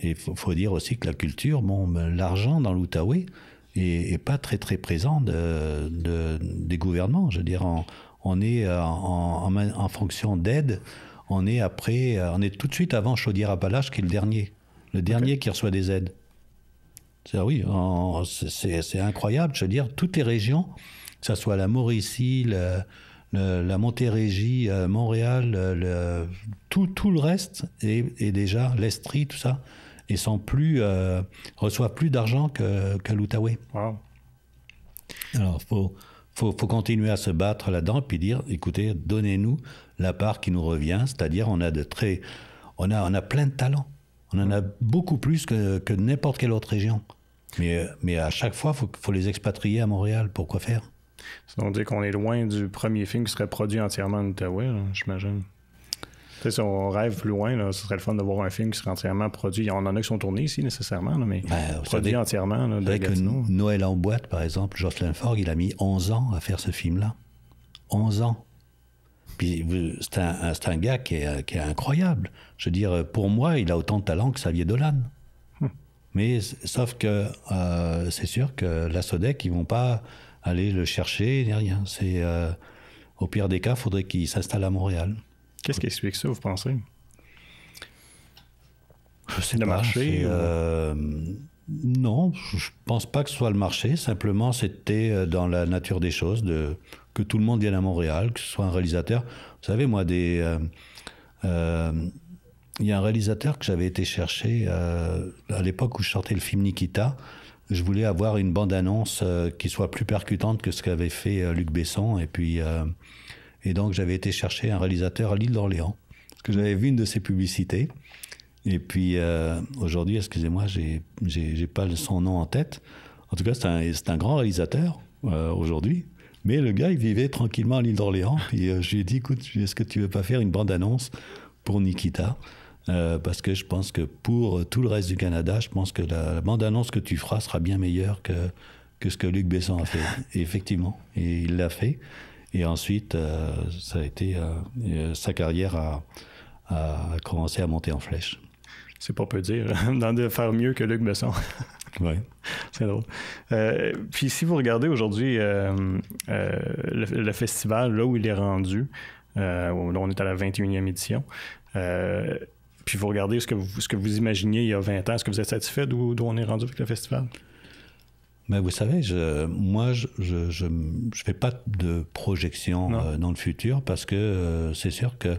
il faut dire aussi que la culture, l'argent dans l'Outaouais est pas très très présent des gouvernements. Je veux dire, on est en fonction d'aide, on est tout de suite avant Chaudière-Appalaches qui est le dernier qui reçoit des aides. Oui, c'est incroyable. Je veux dire, toutes les régions, que ce soit la Mauricie, la Montérégie, Montréal, tout le reste, et déjà l'Estrie, tout ça, ils reçoivent plus d'argent que l'Outaouais. Wow. Alors, faut continuer à se battre là-dedans, puis dire, écoutez, donnez-nous la part qui nous revient, c'est-à-dire on a plein de talents. On en a beaucoup plus que n'importe quelle autre région. Mais à chaque fois, il faut les expatrier à Montréal. Pourquoi faire?
On dit qu'on est loin du premier film qui serait produit entièrement en Outaouais, j'imagine. Si on rêve plus loin, là, ce serait le fun de voir un film qui serait entièrement produit. On en a qui sont tournés ici, nécessairement, là, mais produit entièrement. Là,
de Gatineau. Noël en boîte, par exemple, Jocelyn Forgue, il a mis 11 ans à faire ce film-là. 11 ans. Puis c'est un gars qui est incroyable. Je veux dire, pour moi, il a autant de talent que Xavier Dolan. Mais sauf que c'est sûr que la Sodec, ils vont pas aller le chercher, ni rien. Au pire des cas, il faudrait qu'il s'installe à Montréal.
Qu'est-ce qui explique ça, vous pensez?
Je sais pas. Le marché? Non, je pense pas que ce soit le marché. Simplement, c'était dans la nature des choses que tout le monde vienne à Montréal, que ce soit un réalisateur. Vous savez, moi, il y a un réalisateur que j'avais été chercher à l'époque où je sortais le film Nikita. Je voulais avoir une bande-annonce qui soit plus percutante que ce qu'avait fait Luc Besson. Et donc, j'avais été chercher un réalisateur à l'île d'Orléans, parce que j'avais vu une de ses publicités. Et puis, aujourd'hui, excusez-moi, j'ai pas son nom en tête. En tout cas, c'est un grand réalisateur aujourd'hui. Mais le gars, il vivait tranquillement à l'île d'Orléans. Puis je lui ai dit, écoute, est-ce que tu veux pas faire une bande-annonce pour Nikita? Parce que je pense que pour tout le reste du Canada, je pense que la bande-annonce que tu feras sera bien meilleure que ce que Luc Besson a fait. Et effectivement, et il l'a fait. Et ensuite, ça a été sa carrière a commencé à monter en flèche.
C'est pas peu dire, de faire mieux que Luc Besson.
Oui.
C'est drôle. Puis si vous regardez aujourd'hui le festival, là où il est rendu, on est à la 21e édition, puis vous regardez ce que vous imaginiez il y a 20 ans, est-ce que vous êtes satisfait d'où on est rendu avec le festival?
Mais vous savez, moi, je fais pas de projection dans le futur parce que c'est sûr que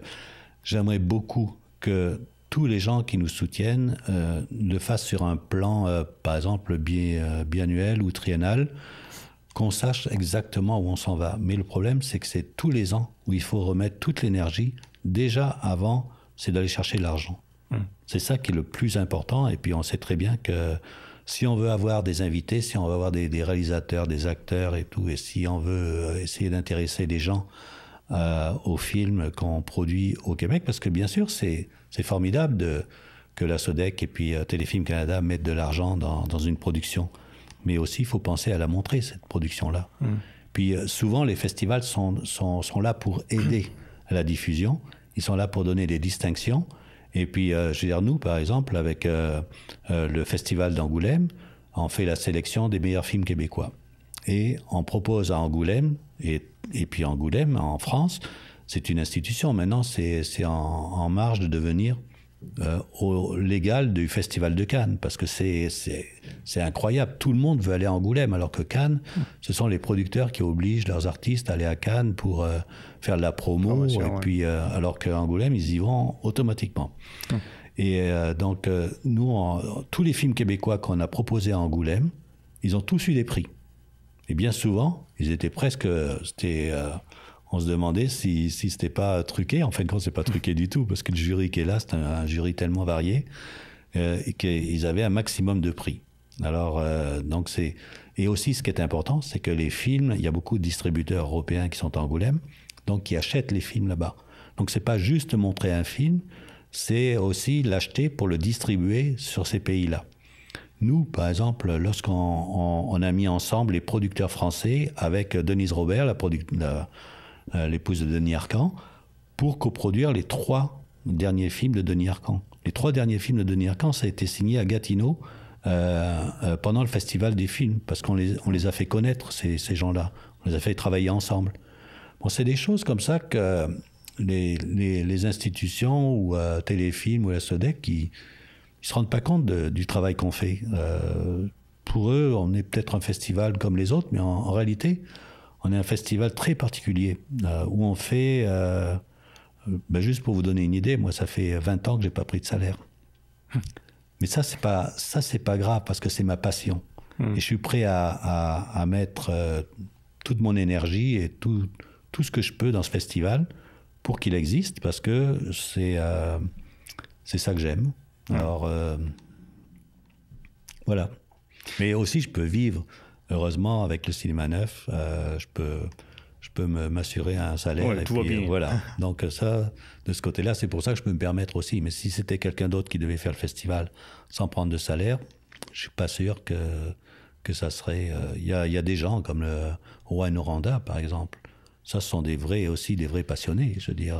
j'aimerais beaucoup que tous les gens qui nous soutiennent le fassent sur un plan, par exemple, biannuel ou triennal, qu'on sache exactement où on s'en va. Mais le problème, c'est que c'est tous les ans où il faut remettre toute l'énergie. Déjà, avant, c'est d'aller chercher l'argent. C'est ça qui est le plus important. Et puis, on sait très bien que si on veut avoir des invités, si on veut avoir des réalisateurs, des acteurs et tout, et si on veut essayer d'intéresser les gens aux films qu'on produit au Québec, parce que bien sûr, c'est formidable que la Sodec et puis Téléfilm Canada mettent de l'argent dans une production. Mais aussi, il faut penser à la montrer, cette production-là. Puis souvent, les festivals sont là pour aider à la diffusion. Ils sont là pour donner des distinctions. Et puis, je veux dire, nous, par exemple, avec le Festival d'Angoulême, on fait la sélection des meilleurs films québécois. Et on propose à Angoulême, et puis Angoulême, en France, c'est une institution. Maintenant, c'est en marge de devenir au légal du Festival de Cannes, parce que c'est incroyable. Tout le monde veut aller à Angoulême, alors que Cannes, ce sont les producteurs qui obligent leurs artistes à aller à Cannes pour faire de la promo, et puis, alors qu'à Angoulême, ils y vont automatiquement. Et donc, nous, tous les films québécois qu'on a proposés à Angoulême, ils ont tous eu des prix. Et bien souvent, ils étaient presque... on se demandait si c'était pas truqué. En fin de compte, c'est pas truqué du tout, parce que le jury qui est là, c'est un jury tellement varié et qu'ils avaient un maximum de prix. Alors, donc c'est... Et aussi, ce qui est important, c'est que les films, il y a beaucoup de distributeurs européens qui sont à Angoulême, donc qui achètent les films là-bas. Donc, c'est pas juste montrer un film, c'est aussi l'acheter pour le distribuer sur ces pays-là. Nous, par exemple, lorsqu'on a mis ensemble les producteurs français avec Denise Robert, l'épouse de Denis Arcand, pour coproduire les 3 derniers films de Denis Arcand. Les 3 derniers films de Denis Arcand, ça a été signé à Gatineau pendant le festival des films, parce qu'on les a fait connaître, ces gens-là. On les a fait travailler ensemble. Bon, c'est des choses comme ça que les institutions ou Téléfilm ou la SODEC, ils se rendent pas compte du travail qu'on fait. Pour eux, on est peut-être un festival comme les autres, mais en réalité, on est un festival très particulier, où on fait... juste pour vous donner une idée, moi, ça fait 20 ans que j'ai pas pris de salaire. Mais ça, c'est pas grave, parce que c'est ma passion. Et je suis prêt à mettre toute mon énergie et tout ce que je peux dans ce festival pour qu'il existe, parce que c'est ça que j'aime. Alors, voilà. Mais aussi, je peux vivre, heureusement, avec le cinéma neuf. Je peux m'assurer un salaire.
Ouais, tout va bien.
Voilà. Donc ça, de ce côté-là, c'est pour ça que je peux me permettre aussi. Mais si c'était quelqu'un d'autre qui devait faire le festival sans prendre de salaire, je suis pas sûr que ça serait... Il y a des gens comme le Juan Oranda, par exemple. Ça, ce sont des vrais passionnés. Je veux dire,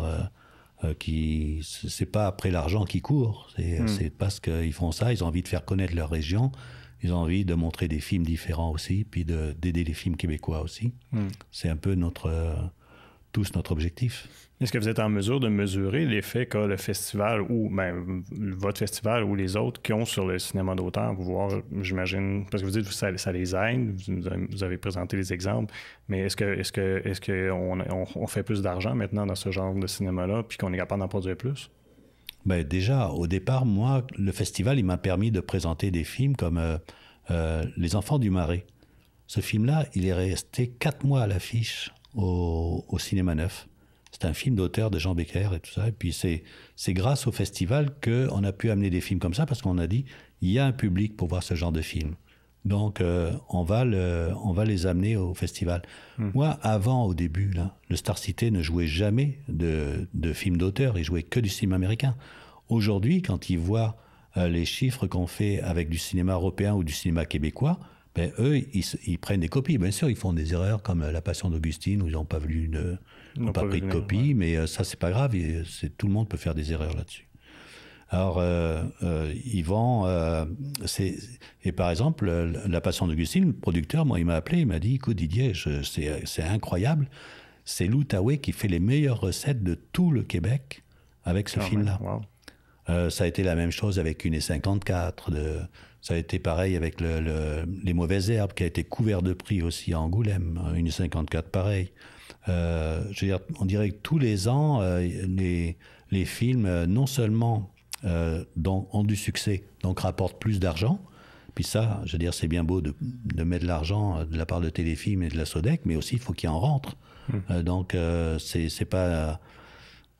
c'est pas après l'argent qu'ils courent. C'est parce qu'ils font ça, ils ont envie de faire connaître leur région. Ils ont envie de montrer des films différents aussi, puis d'aider les films québécois aussi. C'est un peu tous notre objectif.
Est-ce que vous êtes en mesure de mesurer l'effet qu'a le festival ou votre festival ou les autres qui ont sur le cinéma d'auteur? Vous voir, j'imagine, parce que vous dites que ça les aide, vous avez présenté les exemples, mais est-ce qu'on fait plus d'argent maintenant dans ce genre de cinéma-là, puis qu'on est capable d'en produire plus?
Ben déjà, au départ, moi, le festival, il m'a permis de présenter des films comme Les Enfants du Marais. Ce film-là, il est resté 4 mois à l'affiche au Cinéma Neuf. C'est un film d'auteur de Jean Becker et tout ça. Et puis c'est grâce au festival qu'on a pu amener des films comme ça, parce qu'on a dit, il y a un public pour voir ce genre de film. Donc, on va les amener au festival. Moi, avant, au début, là, le Star Cité ne jouait jamais de films d'auteur, il jouait que du cinéma américain. Aujourd'hui, quand ils voient les chiffres qu'on fait avec du cinéma européen ou du cinéma québécois, ben, eux, ils prennent des copies. Bien sûr, ils font des erreurs comme La Passion d'Augustine, où ils n'ont pas pris de copie, mais ça, c'est pas grave, tout le monde peut faire des erreurs là-dessus. Alors, ils vont... et par exemple, La Passion d'Augustine, le producteur, moi, il m'a appelé, il m'a dit, écoute Didier, c'est incroyable, c'est l'Outaouais qui fait les meilleures recettes de tout le Québec avec ce film-là. Wow. Ça a été la même chose avec Une et 54, ça a été pareil avec Les Mauvaises Herbes, qui a été couvert de prix aussi à Angoulême, Une et 54, pareil. Je veux dire, on dirait que tous les ans, les films, non seulement... ont du succès, donc rapportent plus d'argent. Puis ça, je veux dire, c'est bien beau de mettre de l'argent de la part de Téléfilm et de la SODEC, mais aussi il faut qu'il en rentre. Donc c'est pas,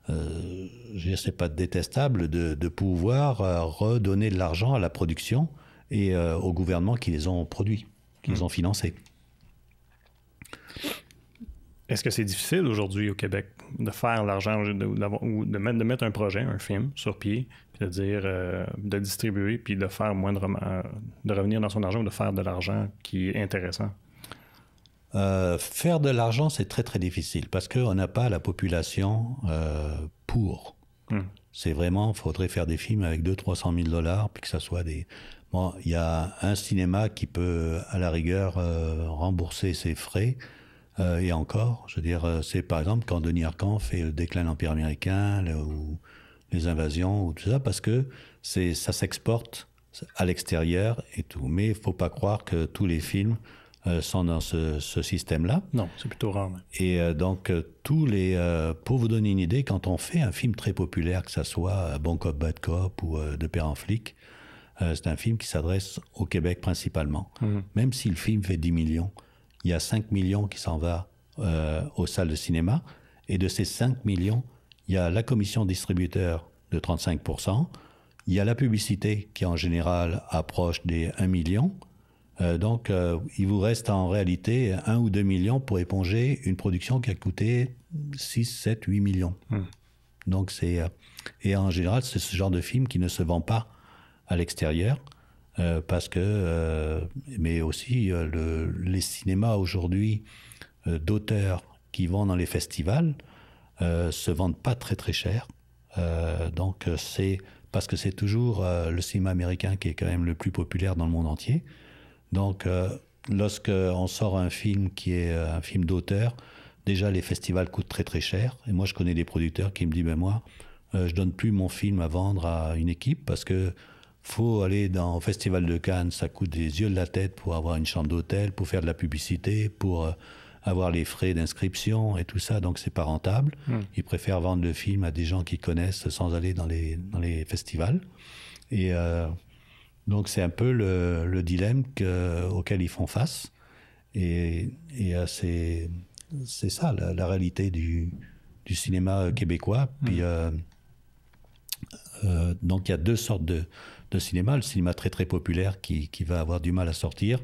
je veux dire, c'est pas détestable de pouvoir redonner de l'argent à la production et au gouvernement qui les ont produits, qui les ont financés.
Est-ce que c'est difficile aujourd'hui au Québec de faire l'argent, de mettre un projet, un film sur pied, puis de dire, de distribuer, puis de faire de revenir dans son argent ou de faire de l'argent qui est intéressant?
Faire de l'argent, c'est très, très difficile parce qu'on n'a pas la population pour. C'est vraiment, il faudrait faire des films avec 200 000 $, puis que ça soit des... Bon, il y a un cinéma qui peut, à la rigueur, rembourser ses frais. Et encore, je veux dire, c'est par exemple quand Denis Arcand fait Le déclin de l'Empire américain ou Les invasions ou tout ça, parce que ça s'exporte à l'extérieur et tout. Mais il ne faut pas croire que tous les films sont dans ce système-là.
Non, c'est plutôt rare.
Et donc, pour vous donner une idée, quand on fait un film très populaire, que ça soit Bon Cop, Bad Cop ou De Père en flic, c'est un film qui s'adresse au Québec principalement. Même si le film fait 10 millions, il y a 5 millions qui s'en va aux salles de cinéma Et de ces 5 millions, il y a la commission distributeur de 35%, il y a la publicité qui en général approche des 1 million. Donc, il vous reste en réalité 1 ou 2 millions pour éponger une production qui a coûté 6, 7, 8 millions. Donc, et en général, c'est ce genre de film qui ne se vend pas à l'extérieur. Parce que, mais aussi les cinémas aujourd'hui d'auteurs qui vont dans les festivals se vendent pas très très cher. Donc c'est parce que c'est toujours le cinéma américain qui est quand même le plus populaire dans le monde entier. Donc lorsque on sort un film qui est un film d'auteur, déjà les festivals coûtent très très cher. Et moi je connais des producteurs qui me disent moi je donne plus mon film à vendre à une équipe parce que faut aller au Festival de Cannes, ça coûte des yeux de la tête pour avoir une chambre d'hôtel, pour faire de la publicité, pour avoir les frais d'inscription et tout ça, donc c'est pas rentable. Ils préfèrent vendre le film à des gens qui connaissent sans aller dans les festivals. Et donc c'est un peu le dilemme auquel ils font face. Et c'est ça la réalité du cinéma québécois. Puis donc il y a deux sortes de cinéma, le cinéma très très populaire qui va avoir du mal à sortir,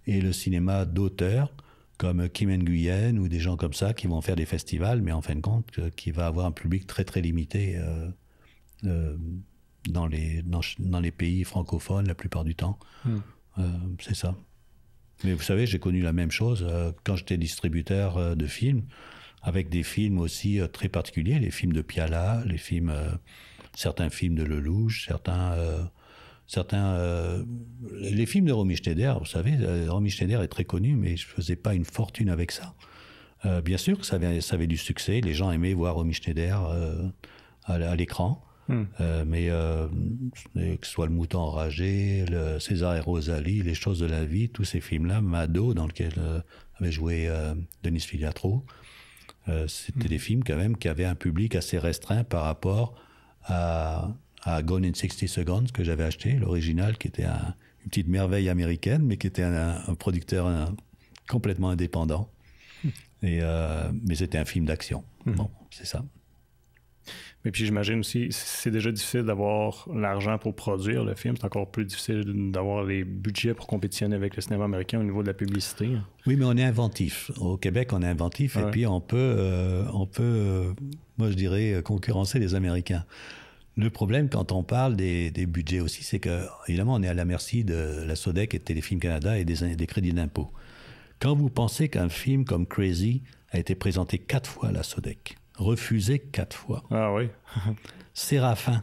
et le cinéma d'auteur comme Kim Nguyen ou des gens comme ça qui vont faire des festivals, mais en fin de compte qui va avoir un public très très limité dans les pays francophones la plupart du temps. C'est ça. Mais vous savez, j'ai connu la même chose quand j'étais distributeur de films, avec des films aussi très particuliers, les films de Piala, les films... certains films de Lelouch, les films de Romy Schneider, vous savez, Romy Schneider est très connu, mais je ne faisais pas une fortune avec ça. Bien sûr que ça avait du succès, les gens aimaient voir Romy Schneider à l'écran, mais que ce soit Le Mouton Enragé, César et Rosalie, Les Choses de la Vie, tous ces films-là, Mado, dans lequel avait joué Denis Filiatro, c'était des films quand même qui avaient un public assez restreint par rapport à Gone in 60 Seconds que j'avais acheté, l'original, qui était une petite merveille américaine, mais qui était un producteur complètement indépendant. Mais c'était un film d'action. Bon, c'est ça.
Mais puis j'imagine aussi, c'est déjà difficile d'avoir l'argent pour produire le film. C'est encore plus difficile d'avoir les budgets pour compétitionner avec le cinéma américain au niveau de la publicité.
Oui, mais on est inventif. Au Québec, on est inventif, et puis on peut, moi je dirais, concurrencer les Américains. Le problème, quand on parle des budgets aussi, c'est que, évidemment, on est à la merci de la Sodec et de Téléfilm Canada et des crédits d'impôt. Quand vous pensez qu'un film comme Crazy a été présenté 4 fois à la Sodec, refusé 4 fois.
Ah oui.
Séraphin,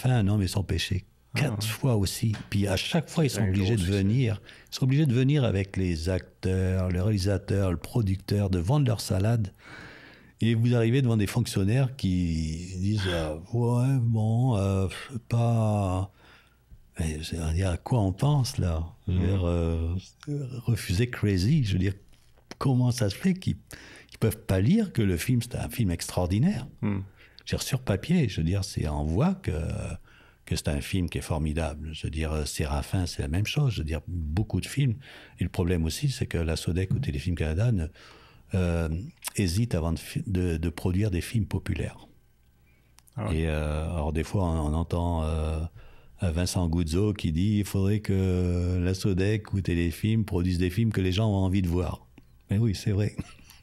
Un homme et son péché, 4 fois aussi. Puis à chaque fois, ils sont obligés de venir. Ils sont obligés de venir avec les acteurs, le réalisateur, le producteur, de vendre leur salade. Et vous arrivez devant des fonctionnaires qui disent ouais, bon, pas... Mais, je veux dire, à quoi on pense, là? Je veux dire, refuser Crazy, je veux dire, comment ça se fait qu'ils peuvent pas lire que le film, c'est un film extraordinaire? Je veux dire, sur papier, je veux dire, on voit que c'est un film qui est formidable. Je veux dire, Séraphin, c'est la même chose. Je veux dire, beaucoup de films. Et le problème aussi, c'est que la Sodec ou Téléfilm Canada hésite avant de produire des films populaires. Ah ouais. Et alors, des fois, on entend Vincent Guzzo qui dit il faudrait que la Sodec ou Téléfilm produisent des films que les gens ont envie de voir. Mais oui, c'est vrai.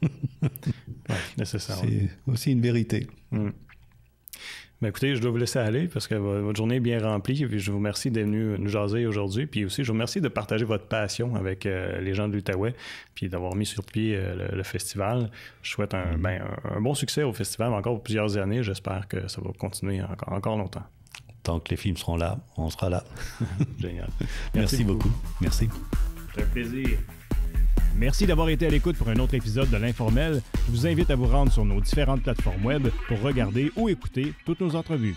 Ouais, nécessairement.
C'est aussi une vérité.
Ben écoutez, je dois vous laisser aller parce que votre journée est bien remplie. Puis je vous remercie d'être venu nous jaser aujourd'hui. Puis aussi, je vous remercie de partager votre passion avec les gens de l'Outaouais puis d'avoir mis sur pied le festival. Je souhaite un bon succès au festival encore pour plusieurs années. J'espère que ça va continuer encore longtemps.
Tant que les films seront là, on sera là.
Génial.
Merci beaucoup. Merci.
C'est un plaisir. Merci d'avoir été à l'écoute pour un autre épisode de l'Informel. Je vous invite à vous rendre sur nos différentes plateformes web pour regarder ou écouter toutes nos entrevues.